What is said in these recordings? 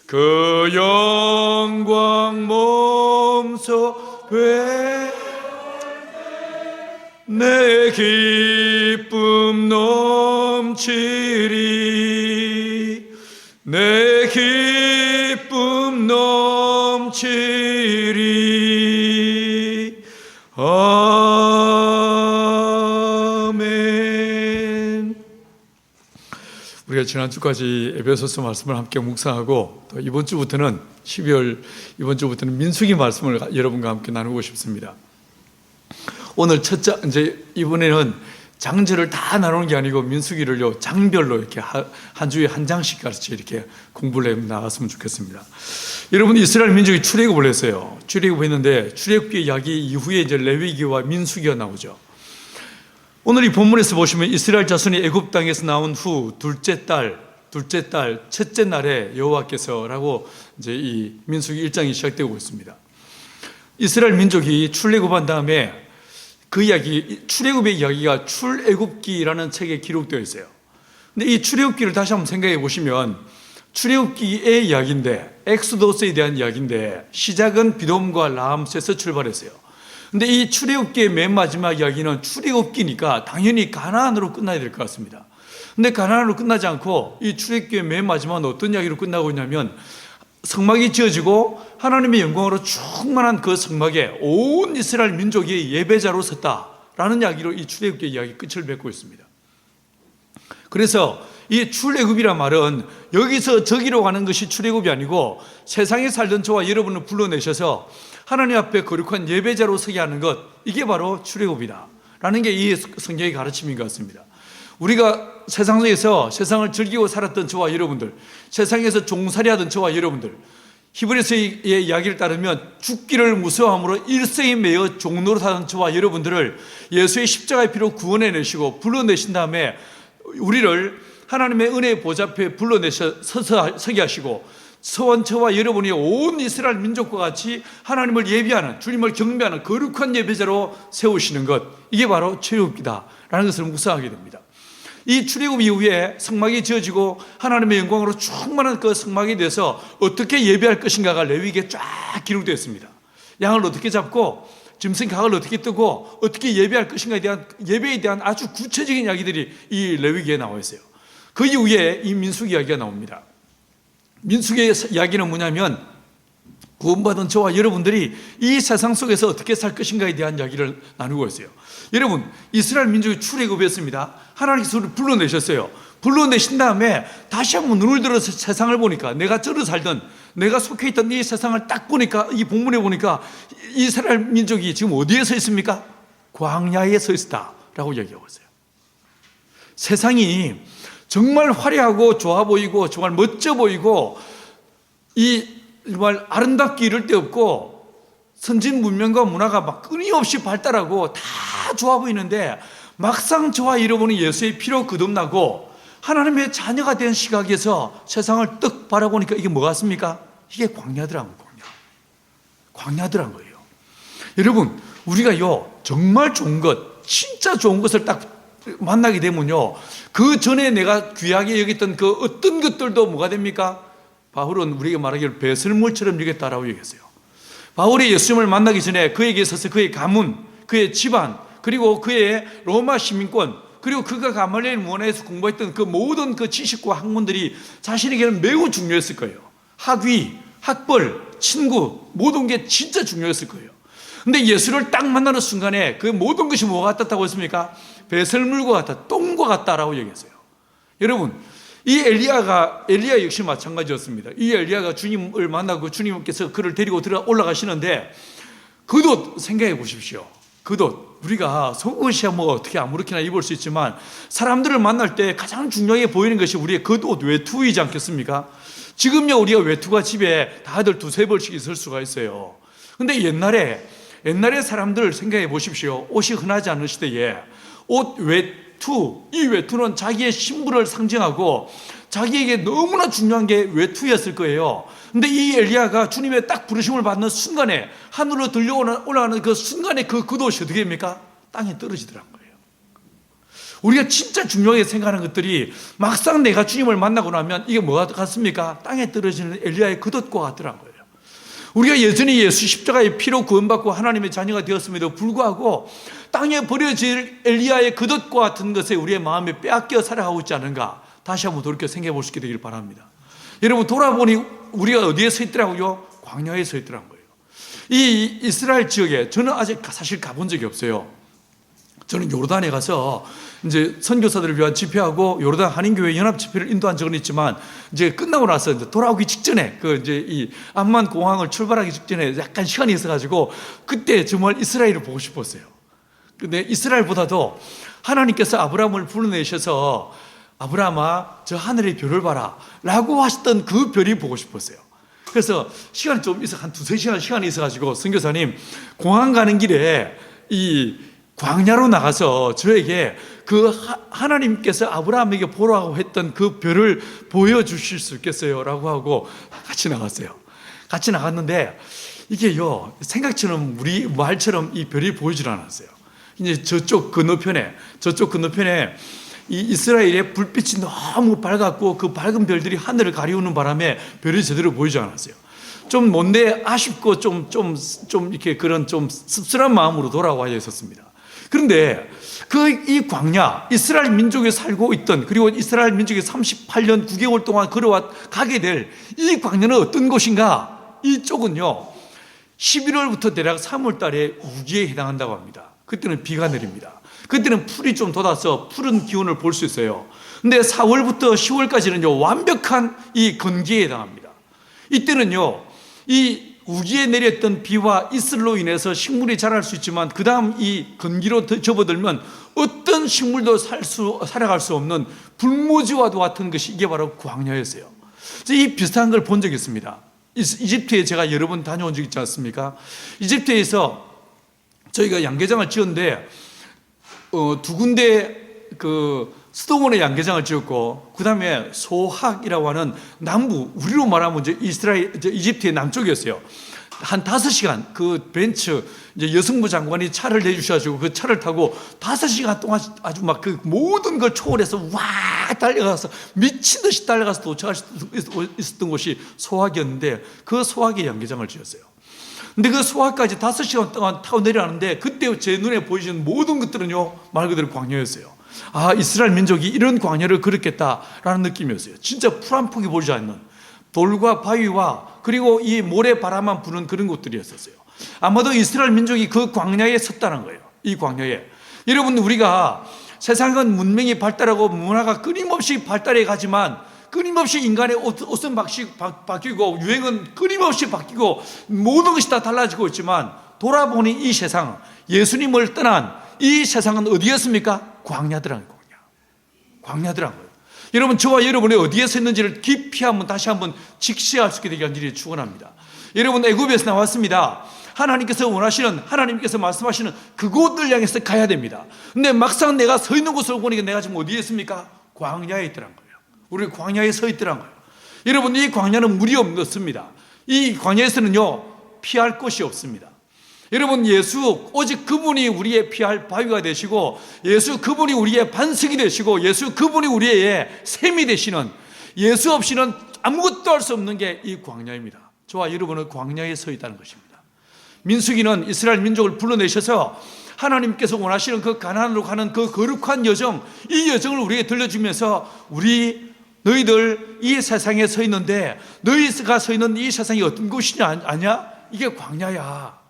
그 영광 몸소 내 기쁨 넘치리 내 기쁨 넘치리 아멘. 우리가 지난주까지 에베소서 말씀을 함께 묵상하고 또 이번 주부터는 민수기 말씀을 여러분과 함께 나누고 싶습니다. 오늘 이번에는 장절을 다 나누는 게 아니고 민수기를요 장별로 이렇게 한 주에 한 장씩 같이 이렇게 공부를 해 나갔으면 좋겠습니다. 여러분, 이스라엘 민족이 출애굽을 했어요. 출애굽했는데 출애굽기 이야기 이후에 이제 레위기와 민수기가 나오죠. 오늘 이 본문에서 보시면 이스라엘 자손이 애굽 땅에서 나온 후 둘째 달 첫째 날에 여호와께서라고 이제 이 민수기 1장이 시작되고 있습니다. 이스라엘 민족이 출애굽한 다음에 그 이야기, 출애굽의 이야기가 출애굽기라는 책에 기록되어 있어요. 근데 이 출애굽기를 다시 한번 생각해 보시면 출애굽기의 이야기인데, 엑소더스에 대한 이야기인데 시작은 비돔과 라암스에서 출발했어요. 근데 이 출애굽기의 맨 마지막 이야기는 출애굽기니까 당연히 가나안으로 끝나야 될 것 같습니다. 근데 가나안으로 끝나지 않고 이 출애굽기의 맨 마지막은 어떤 이야기로 끝나고 있냐면 성막이 지어지고 하나님의 영광으로 충만한 그 성막에 온 이스라엘 민족이 예배자로 섰다라는 이야기로 이 출애굽기 이야기 끝을 맺고 있습니다. 그래서 이 출애굽이란 말은 여기서 저기로 가는 것이 출애굽이 아니고 세상에 살던 저와 여러분을 불러내셔서 하나님 앞에 거룩한 예배자로 서게 하는 것, 이게 바로 출애굽이다 라는 게 이 성경의 가르침인 것 같습니다. 우리가 세상 속에서 세상을 즐기고 살았던 저와 여러분들, 세상에서 종살이하던 저와 여러분들, 히브리서의 이야기를 따르면 죽기를 무서워함으로 일생에 매여 종노릇하던 저와 여러분들을 예수의 십자가의 피로 구원해내시고 불러내신 다음에 우리를 하나님의 은혜의 보좌 앞에 불러내셔 서게 하시고 저와 여러분이 온 이스라엘 민족과 같이 하나님을 예비하는, 주님을 경배하는 거룩한 예배자로 세우시는 것, 이게 바로 출애굽기다라는 것을 묵상하게 됩니다. 이 출애굽 이후에 성막이 지어지고 하나님의 영광으로 충만한 그 성막에 대해서 어떻게 예배할 것인가가 레위기에 쫙 기록되어 있습니다. 양을 어떻게 잡고 짐승 각을 어떻게 뜨고 어떻게 예배할 것인가에 대한 예배에 대한 아주 구체적인 이야기들이 이 레위기에 나와 있어요. 그 이후에 이 민수기 이야기가 나옵니다. 민수기의 이야기는 뭐냐면 구원받은 저와 여러분들이 이 세상 속에서 어떻게 살 것인가에 대한 이야기를 나누고 있어요. 여러분, 이스라엘 민족이 출애굽했습니다. 하나님께서 우리를 불러내셨어요. 불러내신 다음에 다시 한번 눈을 들어서 세상을 보니까, 내가 저를 살던, 내가 속해 있던 이 세상을 딱 보니까, 이 본문에 보니까 이스라엘 민족이 지금 어디에 서 있습니까? 광야에 서 있다라고 이야기하고 있어요. 세상이 정말 화려하고 좋아 보이고 정말 멋져 보이고 정말 아름답기 이를 데 없고 선진 문명과 문화가 막 끊임없이 발달하고 다 좋아 보이는데 막상 저와 여러분이 예수의 피로 거듭나고 하나님의 자녀가 된 시각에서 세상을 떡 바라보니까 이게 뭐 같습니까? 이게 광야더란 거예요. 광야더란 거예요. 여러분, 우리가요 정말 좋은 것, 진짜 좋은 것을 딱 만나게 되면요 그 전에 내가 귀하게 여겼던 그 어떤 것들도 뭐가 됩니까? 바울은 우리에게 말하기를 배설물처럼 여겼다라고 얘기했어요. 바울이 예수님을 만나기 전에 그에게 있어서 그의 가문, 그의 집안, 그리고 그의 로마 시민권, 그리고 그가 가말리엘 문화에서 공부했던 그 모든 그 지식과 학문들이 자신에게는 매우 중요했을 거예요. 학위, 학벌, 친구, 모든 게 진짜 중요했을 거예요. 근데 예수를 딱 만나는 순간에 그 모든 것이 뭐가 같았다고 했습니까? 배설물과 같다, 똥과 같다라고 얘기했어요. 여러분, 이 엘리야 역시 마찬가지였습니다. 이 엘리야가 주님을 만나고 주님께서 그를 데리고 올라가시는데 그 옷 생각해 보십시오. 그 옷, 우리가 속옷이야 뭐 어떻게 아무렇게나 입을 수 있지만 사람들을 만날 때 가장 중요하게 보이는 것이 우리의 겉옷, 외투이지 않겠습니까? 지금요 우리가 외투가 집에 다들 두세 벌씩 있을 수가 있어요. 근데 옛날에 사람들 생각해 보십시오. 옷이 흔하지 않은 시대에 옷, 외투, 이 외투는 자기의 신분을 상징하고 자기에게 너무나 중요한 게 외투였을 거예요. 근데 이 엘리야가 주님의 딱 부르심을 받는 순간에 하늘로 들려 올라가는 그 순간에 그 겉옷이 어떻게 됩니까? 땅에 떨어지더란 거예요. 우리가 진짜 중요하게 생각하는 것들이 막상 내가 주님을 만나고 나면 이게 뭐가 같습니까? 땅에 떨어지는 엘리야의 겉옷과 같더라고요. 우리가 여전히 예수 십자가의 피로 구원받고 하나님의 자녀가 되었음에도 불구하고 땅에 버려질 엘리야의 겉옷과 같은 것에 우리의 마음에 빼앗겨 살아가고 있지 않은가, 다시 한번 돌이켜 생각해 볼 수 있게 되길 바랍니다. 여러분, 돌아보니 우리가 어디에 서 있더라고요? 광야에 서 있더라고요. 이 이스라엘 지역에 저는 아직 사실 가본 적이 없어요. 저는 요르단에 가서 이제 선교사들을 위한 집회하고 요르단 한인교회 연합 집회를 인도한 적은 있지만, 이제 끝나고 나서 이제 돌아오기 직전에 이제 이 암만 공항을 출발하기 직전에 약간 시간이 있어가지고 그때 정말 이스라엘을 보고 싶었어요. 근데 이스라엘보다도 하나님께서 아브라함을 불러내셔서 아브라함아, 저 하늘의 별을 봐라 라고 하셨던 그 별이 보고 싶었어요. 그래서 시간이 좀 있어, 한 두세 시간 시간이 있어가지고 선교사님, 공항 가는 길에 이 광야로 나가서 저에게 그 하나님께서 아브라함에게 보라고 했던 그 별을 보여주실 수 있겠어요? 라고 하고 같이 나갔어요. 같이 나갔는데 이게요, 생각처럼 우리 말처럼 이 별이 보이질 않았어요. 이제 저쪽 건너편에 이 이스라엘의 불빛이 너무 밝았고 그 밝은 별들이 하늘을 가리우는 바람에 별이 제대로 보이지 않았어요. 좀 뭔데 아쉽고 좀 이렇게 그런 좀 씁쓸한 마음으로 돌아와 있었습니다. 그런데 이 광야, 이스라엘 민족이 살고 있던, 그리고 이스라엘 민족이 38년 9개월 동안 가게 될 이 광야는 어떤 곳인가? 이쪽은요, 11월부터 대략 3월 달에 우기에 해당한다고 합니다. 그때는 비가 내립니다. 그때는 풀이 좀 돋아서 푸른 기운을 볼 수 있어요. 근데 4월부터 10월까지는요, 완벽한 이 건기에 해당합니다. 이때는요, 이 우기에 내렸던 비와 이슬로 인해서 식물이 자랄 수 있지만 그 다음 이 건기로 접어들면 어떤 식물도 살아갈 수 없는 불모지와도 같은 것이 이게 바로 광야였어요. 이 비슷한 걸 본 적이 있습니다. 이집트에 제가 여러 번 다녀온 적이 있지 않습니까? 이집트에서 저희가 양계장을 지었는데 두 군데 수도원에 양계장을 지었고, 그 다음에 소학이라고 하는 남부, 우리로 말하면 이제 이집트의 남쪽이었어요. 한 5시간 그 벤츠, 이제 여성부 장관이 차를 내주셔가지고 그 차를 타고 5시간 동안 아주 막 그 모든 걸 초월해서 와 달려가서 미친 듯이 달려가서 도착할 수 있었던 곳이 소학이었는데, 그 소학에 양계장을 지었어요. 근데 그 소학까지 5시간 동안 타고 내려가는데 그때 제 눈에 보이시는 모든 것들은요, 말 그대로 광야였어요. 아, 이스라엘 민족이 이런 광야를 걸었겠다라는 느낌이었어요. 진짜 풀 한 폭이 보이지 않는 돌과 바위와 그리고 이 모래 바람만 부는 그런 곳들이었어요. 아마도 이스라엘 민족이 그 광야에 섰다는 거예요. 이 광야에. 여러분, 우리가 세상은 문명이 발달하고 문화가 끊임없이 발달해 가지만 끊임없이 인간의 옷은 바뀌고 유행은 끊임없이 바뀌고 모든 것이 다 달라지고 있지만, 돌아보니 이 세상, 예수님을 떠난 이 세상은 어디였습니까? 광야더라는 거예요. 광야더라는 거예요. 여러분, 저와 여러분이 어디에 서 있는지를 깊이 다시 한번 직시할 수 있게 되기 간절히 축원합니다. 여러분, 애굽에서 나왔습니다. 하나님께서 원하시는, 하나님께서 말씀하시는 그곳을 향해서 가야 됩니다. 근데 막상 내가 서 있는 곳을 보니까 내가 지금 어디에 있습니까? 광야에 있더란 거예요. 우리 광야에 서 있더란 거예요. 여러분, 이 광야는 물이 없습니다. 이 광야에서는요, 피할 곳이 없습니다. 여러분, 예수 오직 그분이 우리의 피할 바위가 되시고, 예수 그분이 우리의 반석이 되시고, 예수 그분이 우리의 샘이 되시는, 예수 없이는 아무것도 할 수 없는 게 이 광야입니다. 저와 여러분은 광야에 서 있다는 것입니다. 민수기는 이스라엘 민족을 불러내셔서 하나님께서 원하시는 그 가나안으로 가는 그 거룩한 여정, 이 여정을 우리에게 들려주면서 너희들 이 세상에 서 있는데 너희가 서 있는 이 세상이 어떤 곳이냐 아냐? 이게 광야야.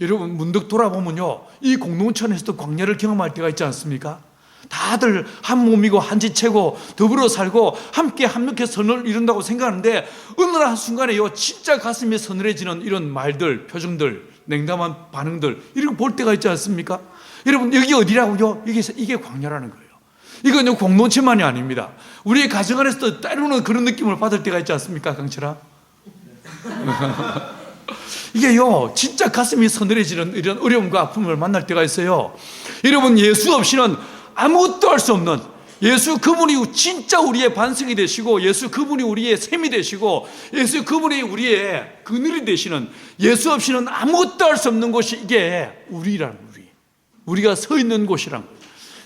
여러분, 문득 돌아보면요, 이 공동체에서도 광야를 경험할 때가 있지 않습니까? 다들 한 몸이고 한 지체고 더불어 살고 함께 합력해서 선을 이룬다고 생각하는데 어느 한순간에요, 진짜 가슴이 서늘해지는 이런 말들, 표정들, 냉담한 반응들, 이런 거 볼 때가 있지 않습니까? 여러분, 여기 어디라고요? 이게 광야라는 거예요. 이건 공동체만이 아닙니다. 우리의 가정 안에서도 때로는 그런 느낌을 받을 때가 있지 않습니까, 강철아? 이게요, 진짜 가슴이 서늘해지는 이런 어려움과 아픔을 만날 때가 있어요. 여러분, 예수 없이는 아무것도 할 수 없는, 예수 그분이 진짜 우리의 반석이 되시고, 예수 그분이 우리의 샘이 되시고, 예수 그분이 우리의 그늘이 되시는, 예수 없이는 아무것도 할 수 없는 곳이 이게 우리가 서 있는 곳이란 거예요.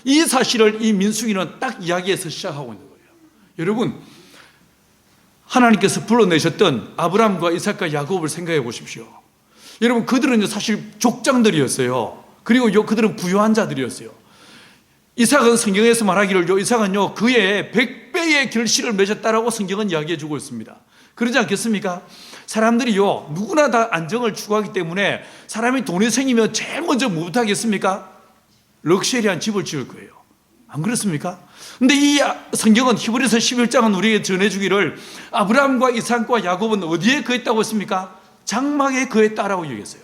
이 사실을 이 민수기는 딱 이야기해서 시작하고 있는 거예요. 여러분, 하나님께서 불러내셨던 아브라함과 이삭과 야곱을 생각해 보십시오. 여러분, 그들은 사실 족장들이었어요. 그리고 그들은 부유한 자들이었어요. 이삭은 성경에서 말하기를 이삭은요 그의 100배의 결실을 맺었다라고 성경은 이야기해 주고 있습니다. 그러지 않겠습니까? 사람들이요 누구나 다 안정을 추구하기 때문에 사람이 돈이 생기면 제일 먼저 뭐부터 하겠습니까? 럭셔리한 집을 지을 거예요. 안 그렇습니까? 근데 이 성경은 히브리서 11장은 우리에게 전해주기를 아브라함과 이삭과 야곱은 어디에 거했다고 했습니까? 장막에 거했다라고 얘기했어요.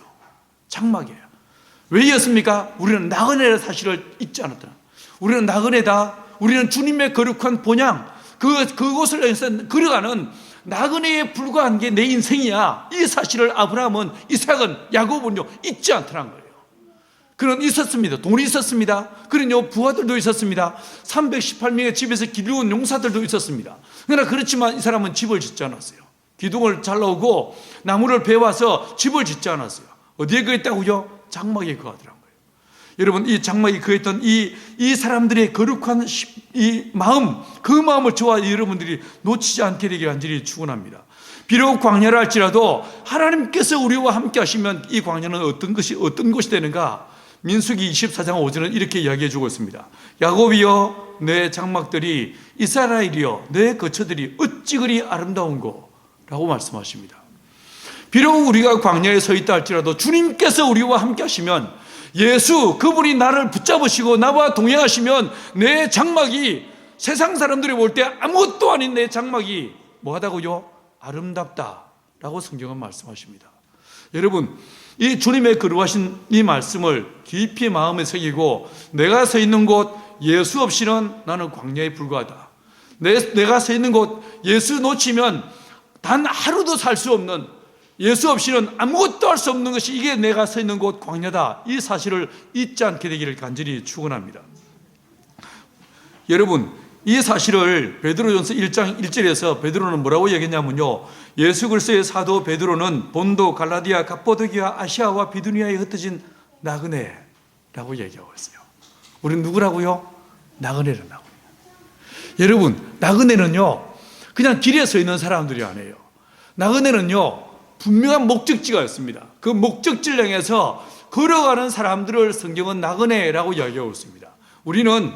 장막이에요. 왜 이었습니까? 우리는 나그네의 사실을 잊지 않았다. 우리는 나그네다. 우리는 주님의 거룩한 본향, 그곳을 향해서 걸어가는 나그네에 불과한 게 내 인생이야. 이 사실을 아브라함은, 이삭은, 야곱은요 잊지 않더란 거예요. 그는 있었습니다. 돈이 있었습니다. 그런요 부하들도 있었습니다. 318명의 집에서 기르는 용사들도 있었습니다. 그러나 그렇지만 이 사람은 집을 짓지 않았어요. 기둥을 잘라오고 나무를 베와서 집을 짓지 않았어요. 어디에 거했다고요? 장막에 거하더라고요. 여러분, 이 장막에 거했던 이 사람들의 거룩한 이 마음, 그 마음을 저와 여러분들이 놓치지 않게 되길 간절히 축원합니다. 비록 광야라 할지라도 하나님께서 우리와 함께 하시면 이 광야는 어떤 것이 되는가? 민수기 24장 5절은 이렇게 이야기해 주고 있습니다. 야곱이여 내 장막들이, 이스라엘이여 내 거처들이 어찌 그리 아름다운고 라고 말씀하십니다. 비록 우리가 광야에 서 있다 할지라도 주님께서 우리와 함께 하시면, 예수 그분이 나를 붙잡으시고 나와 동행하시면 내 장막이, 세상 사람들이 볼 때 아무것도 아닌 내 장막이 뭐하다고요? 아름답다라고 성경은 말씀하십니다. 여러분, 이 주님의 거룩하신 이 말씀을 깊이 마음에 새기고, 내가 서 있는 곳 예수 없이는 나는 광야에 불과하다. 내가 서 있는 곳 예수 놓치면 단 하루도 살 수 없는, 예수 없이는 아무것도 할 수 없는 것이 이게 내가 서 있는 곳 광야다. 이 사실을 잊지 않게 되기를 간절히 축원합니다. 여러분, 이 사실을 베드로전서 1장 1절에서 베드로는 뭐라고 얘기했냐면요, 예수 그리스도의 사도 베드로는 본도, 갈라디아, 갑보도기아, 아시아와 비두니아에 흩어진 나그네라고 얘기하고 있어요. 우리는 누구라고요? 나그네라고. 여러분, 나그네는요 그냥 길에 서 있는 사람들이 아니에요. 나그네는요 분명한 목적지가 있습니다. 그 목적지를 향해서 걸어가는 사람들을 성경은 나그네라고 이야기하고 있습니다. 우리는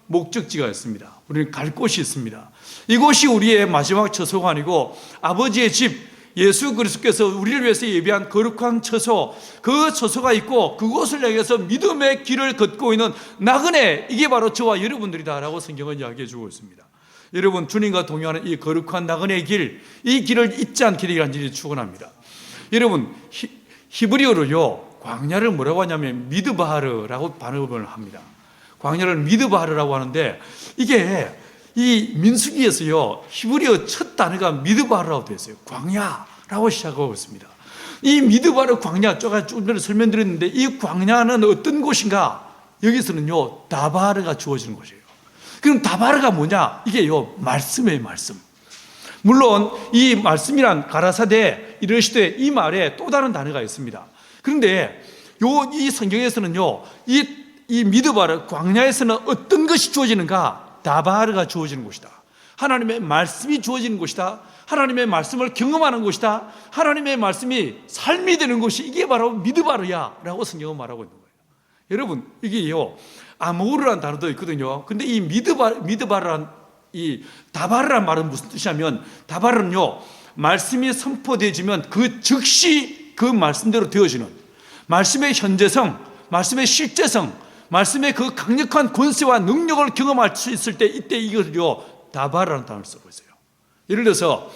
목적지가 있습니다. 우리는 갈 곳이 있습니다. 이곳이 우리의 마지막 처소가 아니고 아버지의 집, 예수 그리스도께서 우리를 위해서 예비한 거룩한 처소, 그 처소가 있고 그곳을 향해서 믿음의 길을 걷고 있는 나그네, 이게 바로 저와 여러분들이다라고 성경은 이야기해 주고 있습니다. 여러분, 주님과 동행하는 이 거룩한 나그네의 길, 이 길을 잊지 않게 되기를 간절히 축원합니다. 여러분, 히브리어로요 광야를 뭐라고 하냐면 미드바르라고 발음을 합니다. 광야를 미드바르라고 하는데, 이게 이 민수기에서요 히브리어 첫 단어가 미드바르라고 되어 있어요. 광야라고 시작하고 있습니다. 이 미드바르 광야, 제가 좀 전에 설명드렸는데, 이 광야는 어떤 곳인가? 여기서는요 다바르가 주어지는 곳이에요. 그럼 다바르가 뭐냐? 이게요 말씀이에요. 말씀. 물론 이 말씀이란 가라사대 이르시되, 이 말에 또 다른 단어가 있습니다. 그런데 이 성경에서는요 이 미드바르 광야에서는 어떤 것이 주어지는가? 다바르가 주어지는 곳이다. 하나님의 말씀이 주어지는 곳이다. 하나님의 말씀을 경험하는 곳이다. 하나님의 말씀이 삶이 되는 곳이, 이게 바로 미드바르야 라고 성경은 말하고 있는 거예요. 여러분, 이게요 아모르라는 단어도 있거든요. 근데 이 미드바르란, 이 다바르란 말은 무슨 뜻이냐면, 다바르는요 말씀이 선포되어지면 그 즉시 그 말씀대로 되어지는, 말씀의 현재성, 말씀의 실제성, 말씀의 그 강력한 권세와 능력을 경험할 수 있을 때, 이때 이걸요 다바르라는 단어를 쓰고 있어요. 예를 들어서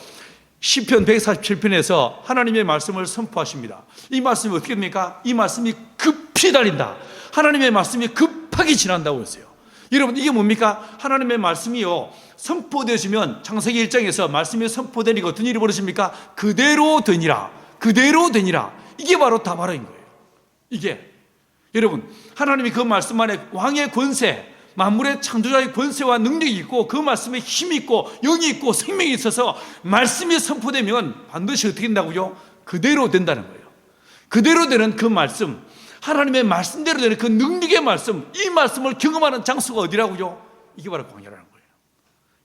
시편 147편에서 하나님의 말씀을 선포하십니다. 이 말씀이 어떻게 됩니까? 이 말씀이 급히 달린다. 하나님의 말씀이 급하게 지난다고 했어요. 여러분, 이게 뭡니까? 하나님의 말씀이요 선포되시면 창세기 1장에서 말씀이 선포되니까 어떤 일이 벌어집니까? 그대로 되니라, 그대로 되니라. 이게 바로 다바르인 거예요. 이게 여러분, 하나님이 그 말씀 안에 왕의 권세, 만물의 창조자의 권세와 능력이 있고, 그 말씀에 힘이 있고 영이 있고 생명이 있어서 말씀이 선포되면 반드시 어떻게 된다고요? 그대로 된다는 거예요. 그대로 되는 그 말씀, 하나님의 말씀대로 되는 그 능력의 말씀, 이 말씀을 경험하는 장소가 어디라고요? 이게 바로 광야라는 거예요.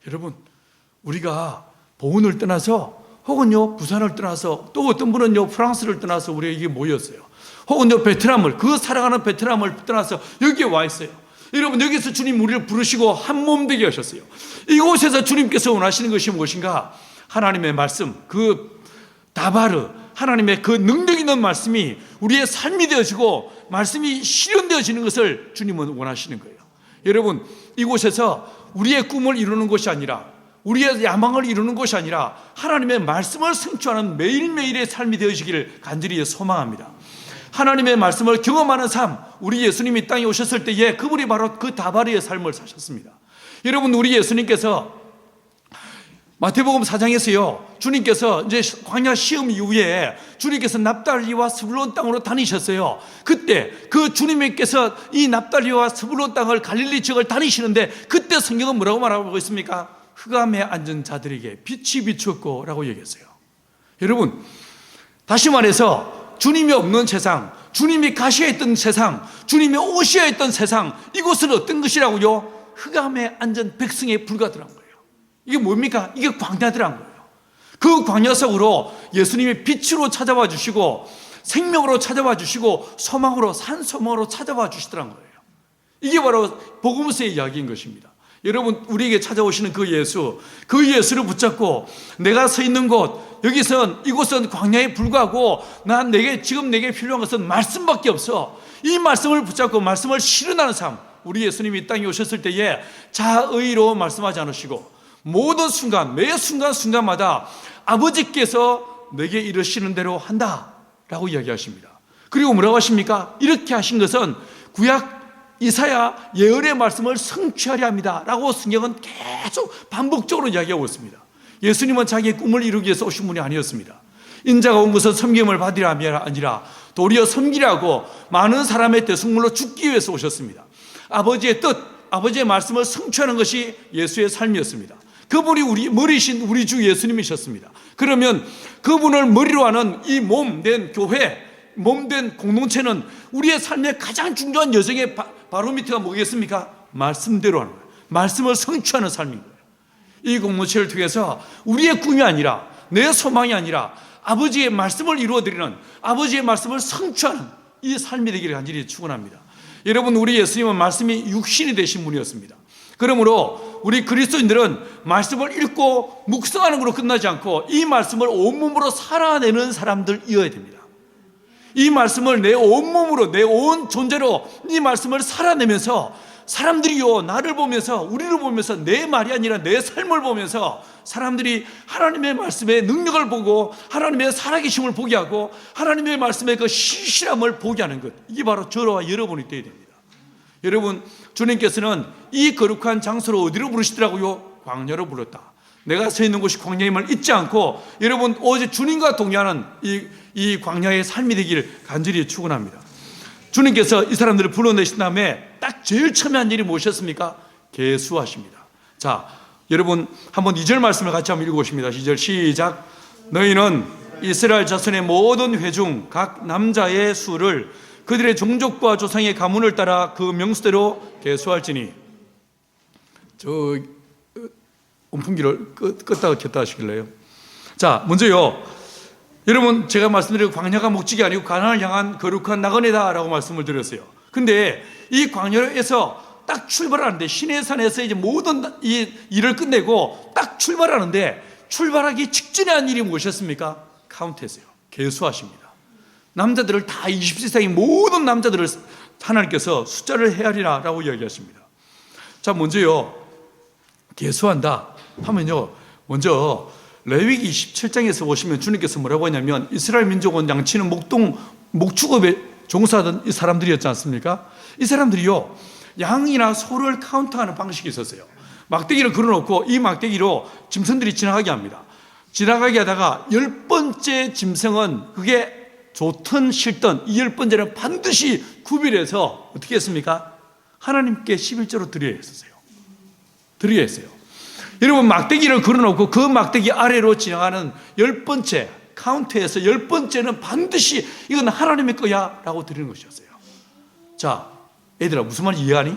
여러분, 우리가 보은을 떠나서 혹은요 부산을 떠나서 또 어떤 분은요 프랑스를 떠나서 우리가 이게 모였어요. 혹은요 베트남을, 그 살아가는 베트남을 떠나서 여기에 와 있어요. 여러분, 여기서 주님 우리를 부르시고 한 몸 되게 하셨어요. 이곳에서 주님께서 원하시는 것이 무엇인가? 하나님의 말씀, 그 다바르, 하나님의 그 능력 있는 말씀이 우리의 삶이 되어지고 말씀이 실현되어지는 것을 주님은 원하시는 거예요. 여러분, 이곳에서 우리의 꿈을 이루는 것이 아니라, 우리의 야망을 이루는 것이 아니라 하나님의 말씀을 성취하는 매일매일의 삶이 되어지기를 간절히 소망합니다. 하나님의 말씀을 경험하는 삶, 우리 예수님이 땅에 오셨을 때에 그분이 바로 그 다바르의 삶을 사셨습니다. 여러분, 우리 예수님께서 마태복음 4장에서요 주님께서 이제 광야 시험 이후에 주님께서 납달리와 스불론 땅으로 다니셨어요. 그때 그 주님께서 이 납달리와 스불론 땅을 갈릴리 지역을 다니시는데 그때 성경은 뭐라고 말하고 있습니까? 흑암에 앉은 자들에게 빛이 비추었고 라고 얘기했어요. 여러분, 다시 말해서 주님이 없는 세상, 주님이 가셔야 했던 세상, 주님이 오셔야 했던 세상, 이곳은 어떤 것이라고요? 흑암에 앉은 백성에 불과하더란 거예요. 이게 뭡니까? 이게 광야더란 거예요. 그 광야 속으로 예수님이 빛으로 찾아와 주시고 생명으로 찾아와 주시고 소망으로, 산소망으로 찾아와 주시더란 거예요. 이게 바로 복음서의 이야기인 것입니다. 여러분, 우리에게 찾아오시는 그 예수, 그 예수를 붙잡고 내가 서 있는 곳, 이곳은 광야에 불과하고 지금 내게 필요한 것은 말씀밖에 없어. 이 말씀을 붙잡고 말씀을 실현하는 삶. 우리 예수님이 이 땅에 오셨을 때에 자의로 말씀하지 않으시고 모든 순간, 매 순간마다 아버지께서 내게 이르시는 대로 한다라고 이야기하십니다. 그리고 뭐라고 하십니까? 이렇게 하신 것은 구약 이사야 예언의 말씀을 성취하려 합니다 라고 성경은 계속 반복적으로 이야기하고 있습니다. 예수님은 자기의 꿈을 이루기 위해서 오신 분이 아니었습니다. 인자가 온 것은 섬김을 받으려 함이 아니라 도리어 섬기라고 많은 사람의 대속물로 죽기 위해서 오셨습니다. 아버지의 뜻, 아버지의 말씀을 성취하는 것이 예수의 삶이었습니다. 그분이 머리신 우리 주 예수님이셨습니다. 그러면 그분을 머리로 하는 이 몸된 교회, 몸된 공동체는 우리의 삶의 가장 중요한 여정의 바로미터가 뭐겠습니까? 말씀대로 하는 거예요. 말씀을 성취하는 삶인 거예요. 이 공동체를 통해서 우리의 꿈이 아니라, 내 소망이 아니라 아버지의 말씀을 이루어드리는, 아버지의 말씀을 성취하는 이 삶이 되기를 간절히 축원합니다. 여러분, 우리 예수님은 말씀이 육신이 되신 분이었습니다. 그러므로 우리 그리스도인들은 말씀을 읽고 묵상하는 것으로 끝나지 않고 이 말씀을 온몸으로 살아내는 사람들이어야 됩니다. 이 말씀을 내 온몸으로, 내 온 존재로 이 말씀을 살아내면서 사람들이요, 나를 보면서, 우리를 보면서, 내 말이 아니라 내 삶을 보면서 사람들이 하나님의 말씀의 능력을 보고 하나님의 살아계심을 보게 하고 하나님의 말씀의 그 신실함을 보게 하는 것, 이게 바로 저와 여러분이 되어야 됩니다. 여러분, 주님께서는 이 거룩한 장소로 어디로 부르시더라고요? 광야로 불렀다. 내가 서 있는 곳이 광야임을 잊지 않고 여러분, 오직 주님과 동행하는 이 광야의 삶이 되기를 간절히 축원합니다. 주님께서 이 사람들을 불러내신 다음에 딱 제일 처음에 한 일이 무엇이었습니까? 계수하십니다. 자, 여러분 한번 2절 말씀을 같이 한번 읽어보십니다. 2절 시작. 너희는 이스라엘 자손의 모든 회중 각 남자의 수를 그들의 종족과 조상의 가문을 따라 그 명수대로 계수할지니. 저 온풍기를 껐다가 켰다 하시길래요. 자, 먼저요, 여러분, 제가 말씀드린 광야가 목적이 아니고 가나안을 향한 거룩한 나그네다라고 말씀을 드렸어요. 근데 이 광야에서 딱 출발하는데, 시내산에서 이제 모든 이 일을 끝내고 딱 출발하는데, 출발하기 직전에 한 일이 무엇이었습니까? 카운트했어요. 계수하십니다. 남자들을 다 20세상의 모든 남자들을 하나님께서 숫자를 헤아리라 라고 이야기하십니다. 자, 먼저요, 계수한다 하면요, 먼저 레위기 27장에서 보시면 주님께서 뭐라고 하냐면, 이스라엘 민족은 양치는 목축업에 종사하던 이 사람들이었지 않습니까? 이 사람들이요, 양이나 소를 카운트하는 방식이 있었어요. 막대기를 걸어놓고 이 막대기로 짐승들이 지나가게 합니다. 지나가게 하다가 10번째 짐승은 그게 좋든 싫든 이 10번째는 반드시 구별해서 어떻게 했습니까? 하나님께 11조로 드려야 했었어요. 드려야 했어요. 여러분, 막대기를 걸어놓고 그 막대기 아래로 지나가는 10번째 카운트에서 10번째는 반드시 이건 하나님의 거야 라고 드리는 것이었어요. 자, 애들아, 무슨 말인지 이해하니?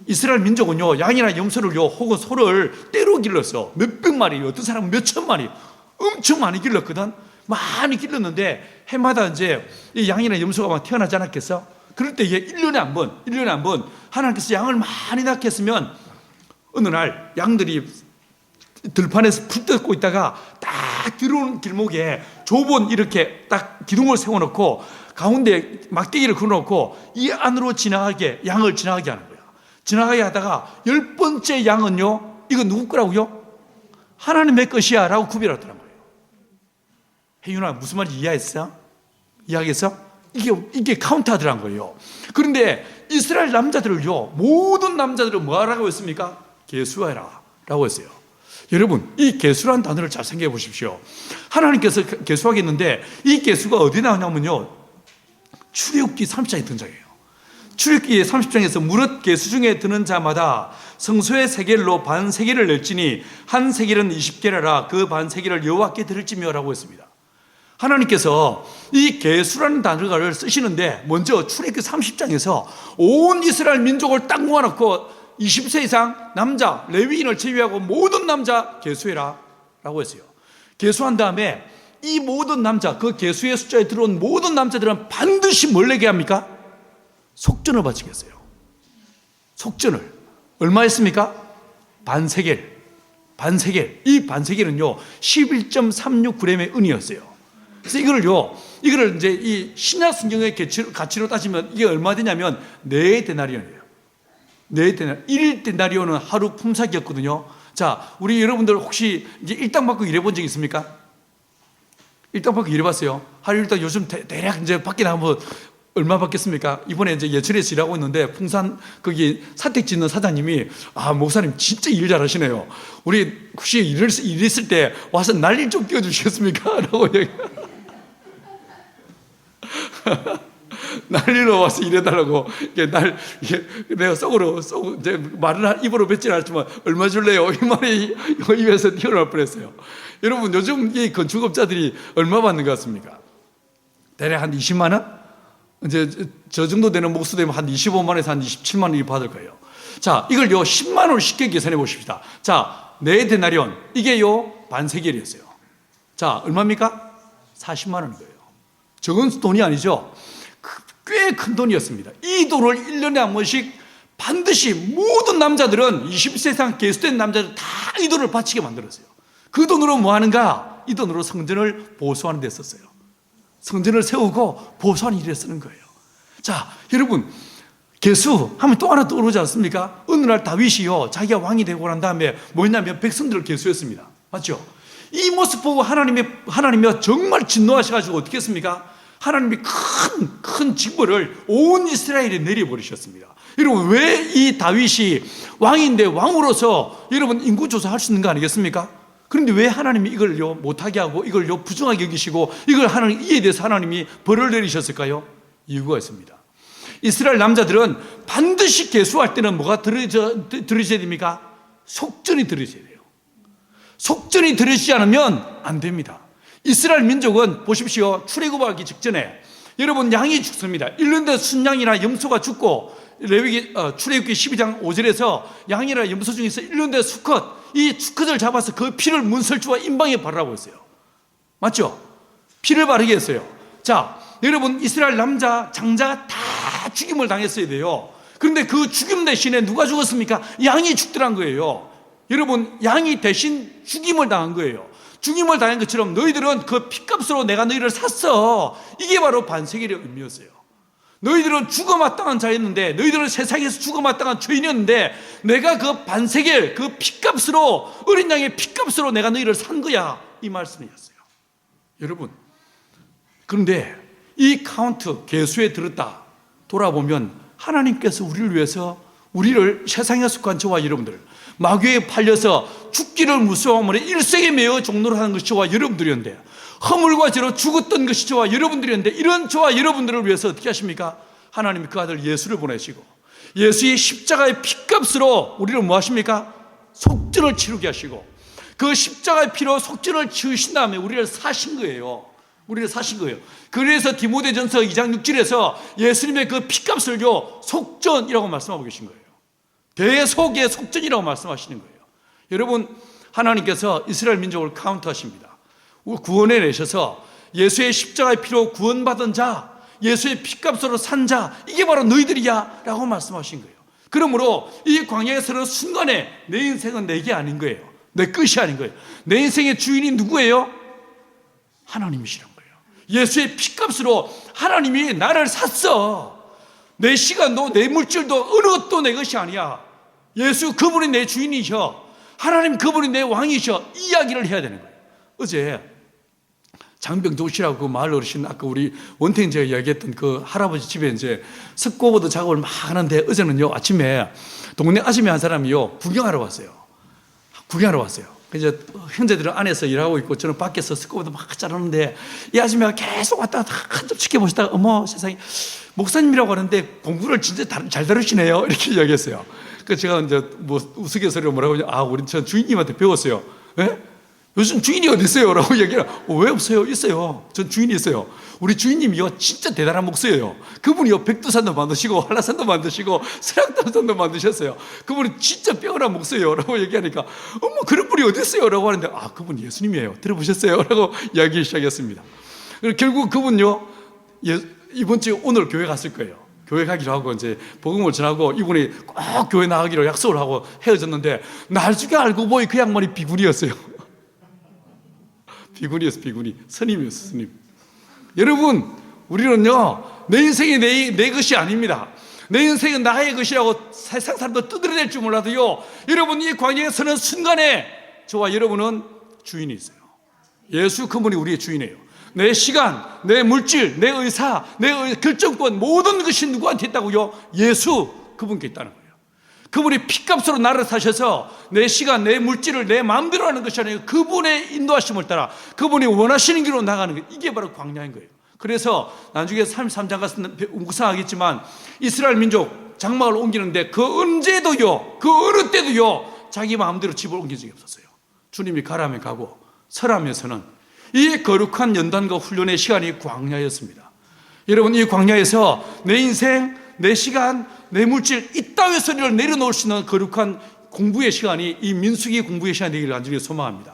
이스라엘 민족은요, 양이나 염소를요, 혹은 소를 때로 길렀어. 몇백 마리, 어떤 사람은 몇천 마리, 엄청 많이 길렀거든. 많이 길렀는데 해마다 이제 이 양이나 염소가 막 태어나지 않았겠어? 그럴 때 이게 1년에 한 번 하나님께서 양을 많이 낳게 했으면 어느 날 양들이 들판에서 풀 뜯고 있다가 딱 들어오는 길목에 좁은 이렇게 딱 기둥을 세워놓고 가운데 막대기를 걸어놓고 이 안으로 지나가게, 양을 지나가게 하는 거야. 지나가게 하다가 10번째 양은요, 이거 누구 거라고요? 하나님의 것이야 라고 구별하더란 거예요. 혜윤아, 무슨 말인지 이해했어? 이해하겠어? 이게 카운트하더란 거예요. 그런데 이스라엘 남자들을요, 모든 남자들은 뭐라고 했습니까? 계수하라 라고 했어요. 여러분, 이 계수라는 단어를 잘 생각해 보십시오. 하나님께서 계수하겠는데 이 계수가 어디 나오냐면요, 출애굽기 30장에 등장해요. 출애굽기 30장에서 무릇 계수 중에 드는 자마다 성소의 세겔로 반 세겔을 낼지니 한 세겔은 20게라라 그 반 세겔을 여호와께 드릴지며 라고 했습니다. 하나님께서 이 계수라는 단어를 쓰시는데 먼저 출애굽기 30장에서 온 이스라엘 민족을 딱 모아놓고 20세 이상 남자 레위인을 제외하고 모든 남자 계수해라 라고 했어요. 계수한 다음에 이 모든 남자, 그 계수의 숫자에 들어온 모든 남자들은 반드시 뭘 내게 합니까? 속전을 바치겠어요. 속전을 얼마 했습니까? 반세겔. 이 반세겔은요 11.36g의 은이었어요. 그래서 이거를 이제 이 신약 성경의 가치로 따지면 이게 얼마 되냐면 4데나리온이에요. 4데나리온. 1데나리온은 하루 품삯이었거든요. 자, 우리 여러분들 혹시 이제 일당 받고 일해본 적 있습니까? 일당 받고 일해봤어요? 하루 일당 요즘 대략 이제 받게 나가면 얼마 받겠습니까? 이번에 이제 예천에서 일하고 있는데 풍산 거기 사택 짓는 사장님이 목사님 진짜 일 잘하시네요. 우리 혹시 일 있을 때 와서 난리 좀 끼워주시겠습니까? 라고 얘기해요. 난리로 와서 일해달라고. 내가 속으로 이제 말을 입으로 뱉지 않았지만 얼마 줄래요? 이 말이 입에서 튀어나올 뻔했어요. 여러분, 요즘 이 건축업자들이 얼마 받는 것 같습니까? 대략 한 20만 원? 이제 저 정도 되는 목수 되면 한 25만 원에서 한 27만 원이 받을 거예요. 자, 이걸요 10만 원을 쉽게 계산해 보십시다. 자, 4데나리온 이게요 반세겔이었어요. 자, 얼마입니까? 40만 원인 거예요. 적은 돈이 아니죠. 꽤 큰 돈이었습니다. 이 돈을 1년에 한 번씩 반드시 모든 남자들은 20세 이상 계수된 남자들 다 이 돈을 바치게 만들었어요. 그 돈으로 뭐 하는가? 이 돈으로 성전을 보수하는 데 썼어요. 성전을 세우고 보수하는 일에 쓰는 거예요. 자, 여러분, 계수 하면 또 하나 떠오르지 않습니까? 어느 날 다윗이요 자기가 왕이 되고 난 다음에 뭐였냐면 백성들을 계수했습니다. 맞죠? 이 모습 보고 하나님이 정말 진노하셔가지고 어떻게 했습니까? 하나님이 큰 징벌을 온 이스라엘에 내려버리셨습니다. 여러분, 왜 이 다윗이 왕인데 왕으로서 여러분 인구조사할 수 있는 거 아니겠습니까? 그런데 왜 하나님이 이걸요 못하게 하고 이걸요 부정하게 여기시고 이에 대해서 하나님이 벌을 내리셨을까요? 이유가 있습니다. 이스라엘 남자들은 반드시 계수할 때는 뭐가 들으셔야 됩니까? 속전이 들으셔야 돼요. 속전이 들으시지 않으면 안 됩니다. 이스라엘 민족은 보십시오. 출애굽하기 직전에 여러분 양이 죽습니다. 1년대 순양이나 염소가 죽고 출애굽기 12장 5절에서 양이나 염소 중에서 1년대 수컷, 이 수컷을 잡아서 그 피를 문설주와 임방에 바르라고 했어요. 맞죠? 피를 바르게 했어요. 자, 여러분 이스라엘 남자 장자가 다 죽임을 당했어야 돼요. 그런데 그 죽임 대신에 누가 죽었습니까? 양이 죽더란 거예요. 여러분, 양이 대신 죽임을 당한 거예요. 죽임을 당한 것처럼 너희들은 그 핏값으로 내가 너희를 샀어. 이게 바로 반세겔의 의미였어요. 너희들은 죽어마땅한 자였는데, 너희들은 세상에서 죽어마땅한 죄인이었는데 내가 그 반세겔, 그 핏값으로, 어린 양의 핏값으로 내가 너희를 산 거야, 이 말씀이었어요. 여러분, 그런데 이 카운트 계수에 들었다 돌아보면 하나님께서 우리를 위해서, 우리를 세상에 속한 저와 여러분들, 마귀에 팔려서 죽기를 무서워하므로 일생에 매어 종로를 하는 것이 저와 여러분들이었는데, 허물과 죄로 죽었던 것이 저와 여러분들이었는데, 이런 저와 여러분들을 위해서 어떻게 하십니까? 하나님이 그 아들 예수를 보내시고 예수의 십자가의 핏값으로 우리를 뭐 하십니까? 속죄를 치르게 하시고, 그 십자가의 피로 속죄를 치우신 다음에 우리를 사신 거예요. 우리를 사신 거예요. 그래서 디모데전서 2장 6절에서 예수님의 그 피값을요 속전이라고 말씀하고 계신 거예요. 대속의 속전이라고 말씀하시는 거예요. 여러분, 하나님께서 이스라엘 민족을 카운트하십니다. 구원해 내셔서 예수의 십자가의 피로 구원받은 자, 예수의 피값으로 산 자, 이게 바로 너희들이야 라고 말씀하신 거예요. 그러므로 이 광야에서는 순간에 내 인생은 내게 아닌 거예요. 내 끝이 아닌 거예요. 내 인생의 주인이 누구예요? 하나님이시란 거예요. 예수의 피값으로 하나님이 나를 샀어. 내 시간도 내 물질도 어느 것도 내 것이 아니야. 예수 그분이 내 주인이셔. 하나님 그분이 내 왕이셔. 이 이야기를 해야 되는 거예요. 어제 장병조 씨라고 그 마을 어르신, 아까 우리 원태인 제가 이야기했던 그 할아버지 집에 이제 석고보드 작업을 막 하는데, 어제는요 아침에 동네 아줌마 한 사람이요 구경하러 왔어요. 이제 형제들은 안에서 일하고 있고 저는 밖에서 석고보드 막 자르는데, 이 아줌마가 계속 왔다 갔다 한참 지켜보시다가 어머 세상에, 목사님이라고 하는데 공부를 진짜 잘 다루시네요 이렇게 이야기했어요. 그래서 제가 이제 뭐 우스갯소리로 뭐라고 하냐, 우리 전 주인님한테 배웠어요. 예? 요즘 주인이 어디 있어요? 라고 얘기해요. 왜 없어요? 있어요. 전 주인이 있어요. 우리 주인님이요 진짜 대단한 목수예요. 그분이요 백두산도 만드시고 한라산도 만드시고 설악산도 만드셨어요. 그분이 진짜 뼈가 목수예요 라고 얘기하니까, 어머 그런 분이 어디 있어요? 라고 하는데, 그분 예수님이에요. 들어보셨어요? 라고 이야기 시작했습니다. 결국 그분요 이번 주에 오늘 교회 갔을 거예요. 교회 가기로 하고 이제 복음을 전하고 이분이 꼭 교회 나가기로 약속을 하고 헤어졌는데, 나중에 알고 보니 그 양반이 비구니였어요. 비구니. 스님이었어요, 스님. 여러분, 우리는요, 내 인생이 내 것이 아닙니다. 내 인생은 나의 것이라고 세상 사람도 두드려댈 줄 몰라도요, 여러분, 이 광야에 서는 순간에 저와 여러분은 주인이 있어요. 예수 그분이 우리의 주인이에요. 내 시간, 내 물질, 내 의사, 내 결정권, 모든 것이 누구한테 있다고요? 예수 그분께 있다는 거예요. 그분이 피값으로 나를 사셔서 내 시간, 내 물질을 내 마음대로 하는 것이 아니고 그분의 인도하심을 따라 그분이 원하시는 길로 나가는 거예요. 이게 바로 광야인 거예요. 그래서 나중에 33장 가서 묵상하겠지만, 이스라엘 민족 장막을 옮기는데 그 언제도요, 그 어느 때도요 자기 마음대로 집을 옮긴 적이 없었어요. 주님이 가라면 가고 서라면 서는 이 거룩한 연단과 훈련의 시간이 광야였습니다. 여러분, 이 광야에서 내 인생, 내 시간, 내 물질 이따위 소리를 내려놓을 수 있는 거룩한 공부의 시간이 이 민수기 공부의 시간이 되기를 간절히 소망합니다.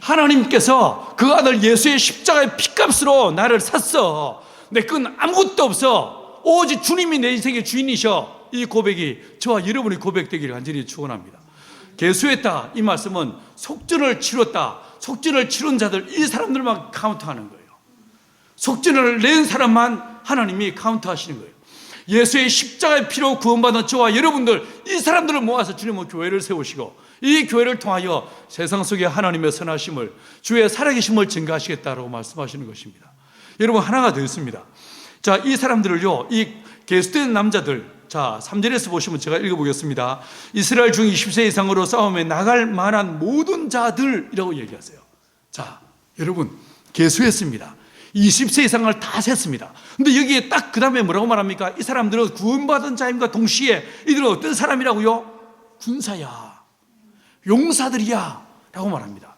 하나님께서 그 아들 예수의 십자가의 피값으로 나를 샀어. 내 건 아무것도 없어. 오직 주님이 내 인생의 주인이셔. 이 고백이 저와 여러분의 고백되기를 간절히 축원합니다. 계수했다, 이 말씀은 속전을 치렀다. 속전을 치른 자들, 이 사람들만 카운트하는 거예요. 속전을 낸 사람만 하나님이 카운트하시는 거예요. 예수의 십자가의 피로 구원받은 저와 여러분들, 이 사람들을 모아서 주님은 교회를 세우시고 이 교회를 통하여 세상 속에 하나님의 선하심을, 주의 살아계심을 증가하시겠다라고 말씀하시는 것입니다. 여러분, 하나가 더 있습니다. 자, 이 사람들을요, 이 계수된 남자들, 자 3절에서 보시면 제가 읽어보겠습니다. 이스라엘 중 20세 이상으로 싸움에 나갈 만한 모든 자들이라고 얘기하세요. 자, 여러분, 계수했습니다. 20세 이상을 다 셌습니다. 근데 여기에 딱 그 다음에 뭐라고 말합니까? 이 사람들은 구원받은 자임과 동시에 이들은 어떤 사람이라고요? 군사야, 용사들이야 라고 말합니다.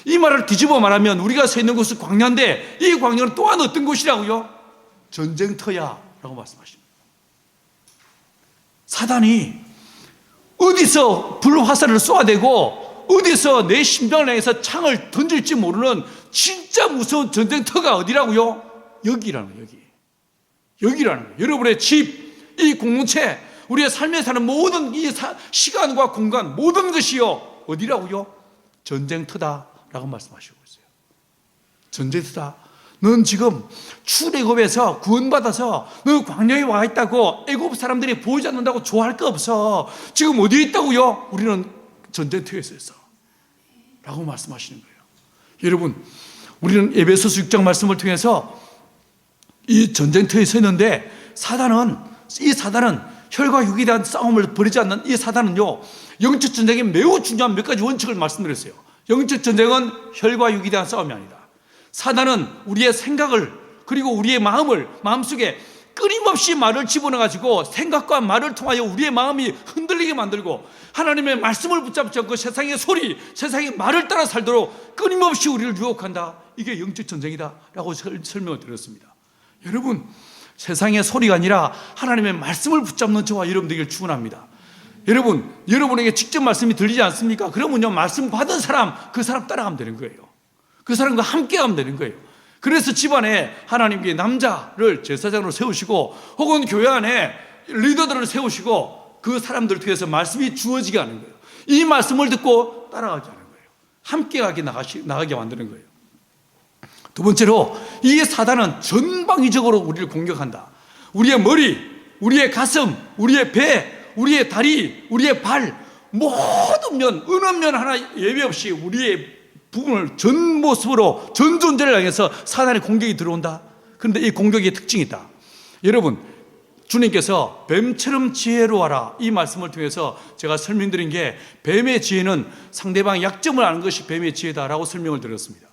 이 말을 뒤집어 말하면 우리가 서 있는 곳은 광야인데, 이 광야는 또한 어떤 곳이라고요? 전쟁터야 라고 말씀하십니다. 사단이 어디서 불화살을 쏘아대고 어디서 내 심장을 향해서 창을 던질지 모르는 진짜 무서운 전쟁터가 어디라고요? 여기라는 거예요. 여기라는 거예요. 여러분의 집, 이 공동체, 우리의 삶에 사는 모든 이 시간과 공간, 모든 것이요 어디라고요? 전쟁터다라고 말씀하시고 있어요. 전쟁터다. 넌 지금 출애굽에서 구원받아서 너 광야에 와 있다고 애굽 사람들이 보이지 않는다고 좋아할 거 없어. 지금 어디에 있다고요? 우리는 전쟁터에 있어 라고 말씀하시는 거예요. 여러분, 우리는 에베소서 6장 말씀을 통해서 이 전쟁터에 서 있는데, 이 사단은 혈과 육에 대한 싸움을 벌이지 않는 이 사단은요, 영적 전쟁에 매우 중요한 몇 가지 원칙을 말씀드렸어요. 영적 전쟁은 혈과 육에 대한 싸움이 아니다. 사단은 우리의 생각을, 그리고 우리의 마음속에 끊임없이 말을 집어넣어가지고 생각과 말을 통하여 우리의 마음이 흔들리게 만들고 하나님의 말씀을 붙잡지 않고 세상의 소리, 세상의 말을 따라 살도록 끊임없이 우리를 유혹한다. 이게 영적 전쟁이다 라고 설명을 드렸습니다. 여러분, 세상의 소리가 아니라 하나님의 말씀을 붙잡는 저와 여러분 되기를 축원합니다. 여러분, 여러분에게 직접 말씀이 들리지 않습니까? 그러면요, 말씀 받은 사람, 그 사람 따라가면 되는 거예요. 그 사람과 함께 가면 되는 거예요. 그래서 집안에 하나님께 남자를 제사장으로 세우시고 혹은 교회 안에 리더들을 세우시고 그 사람들 통해서 말씀이 주어지게 하는 거예요. 이 말씀을 듣고 따라가게 하는 거예요. 함께 나가게 만드는 거예요. 두 번째로, 이 사단은 전방위적으로 우리를 공격한다. 우리의 머리, 우리의 가슴, 우리의 배, 우리의 다리, 우리의 발, 모든 면, 어느 면 하나 예외 없이 우리의 부분을 전 모습으로 전 존재를 향해서 사단의 공격이 들어온다. 그런데 이 공격의 특징이 있다. 여러분, 주님께서 뱀처럼 지혜로워라, 이 말씀을 통해서 제가 설명드린 게, 뱀의 지혜는 상대방의 약점을 아는 것이 뱀의 지혜다라고 설명을 드렸습니다.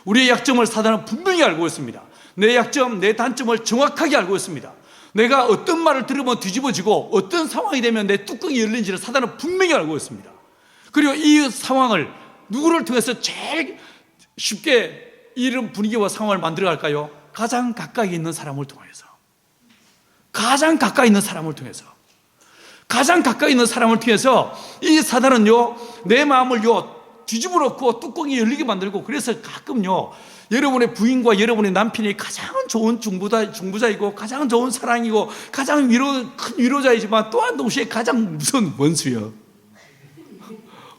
우리의 약점을 사단은 분명히 알고 있습니다. 내 약점, 내 단점을 정확하게 알고 있습니다. 내가 어떤 말을 들으면 뒤집어지고 어떤 상황이 되면 내 뚜껑이 열린지를 사단은 분명히 알고 있습니다. 그리고 이 상황을 누구를 통해서 제일 쉽게 이런 분위기와 상황을 만들어갈까요? 가장 가까이 있는 사람을 통해서. 가장 가까이 있는 사람을 통해서. 가장 가까이 있는 사람을 통해서 이 사단은요, 내 마음을요, 뒤집어 놓고 뚜껑이 열리게 만들고, 그래서 가끔요, 여러분의 부인과 여러분의 남편이 가장 좋은 중부자이고 가장 좋은 사랑이고 가장 큰 위로자이지만 또한 동시에 가장 무서운 원수요.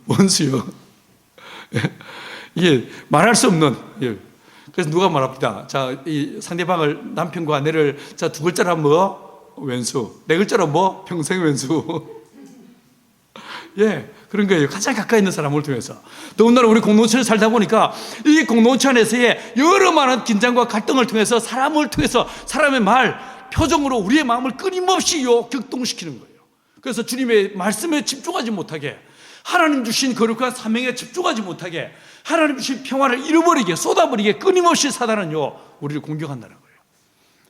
원수요. 이게 말할 수 없는. 그래서 누가 말합니다. 자, 이 상대방을, 남편과 아내를, 자, 두 글자로 뭐? 왼수. 네 글자로 뭐? 평생 왼수. 예, 그런 거예요. 가장 가까이 있는 사람을 통해서. 더군다나 우리 공동체를 살다 보니까 이 공동체 안에서의 여러 많은 긴장과 갈등을 통해서 사람을 통해서 사람의 말, 표정으로 우리의 마음을 끊임없이 격동시키는 거예요. 그래서 주님의 말씀에 집중하지 못하게, 하나님 주신 거룩한 사명에 집중하지 못하게, 하나님 주신 평화를 잃어버리게, 쏟아버리게 끊임없이 사단은요, 우리를 공격한다는 거예요.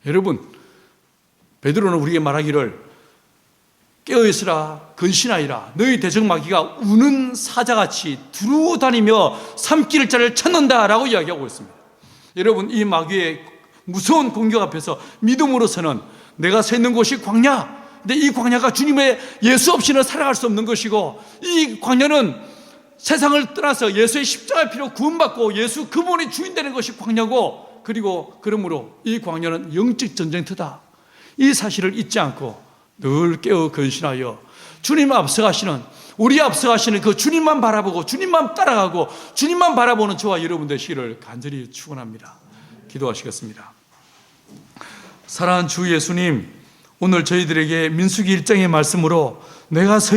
여러분, 베드로는 우리에게 말하기를 깨어있으라, 근신하이라, 너희 대적마귀가 우는 사자같이 두루 다니며 삼킬 자를 찾는다라고 이야기하고 있습니다. 여러분, 이 마귀의 무서운 공격 앞에서 믿음으로서는 내가 서 있는 곳이 광야, 근데 이 광야가 주님의 예수 없이는 살아갈 수 없는 것이고, 이 광야는 세상을 떠나서 예수의 십자가 피로 구원받고 예수 그분이 주인 되는 것이 광야고, 그리고 그러므로 이 광야는 영적 전쟁터다, 이 사실을 잊지 않고 늘 깨어 근신하여 주님 앞서가시는, 우리 앞서가시는 그 주님만 바라보고 주님만 따라가고 주님만 바라보는 저와 여러분 되시기를 간절히 축원합니다. 기도하시겠습니다. 사랑하는 주 예수님, 오늘 저희들에게 민수기 1장의 말씀으로 내가 서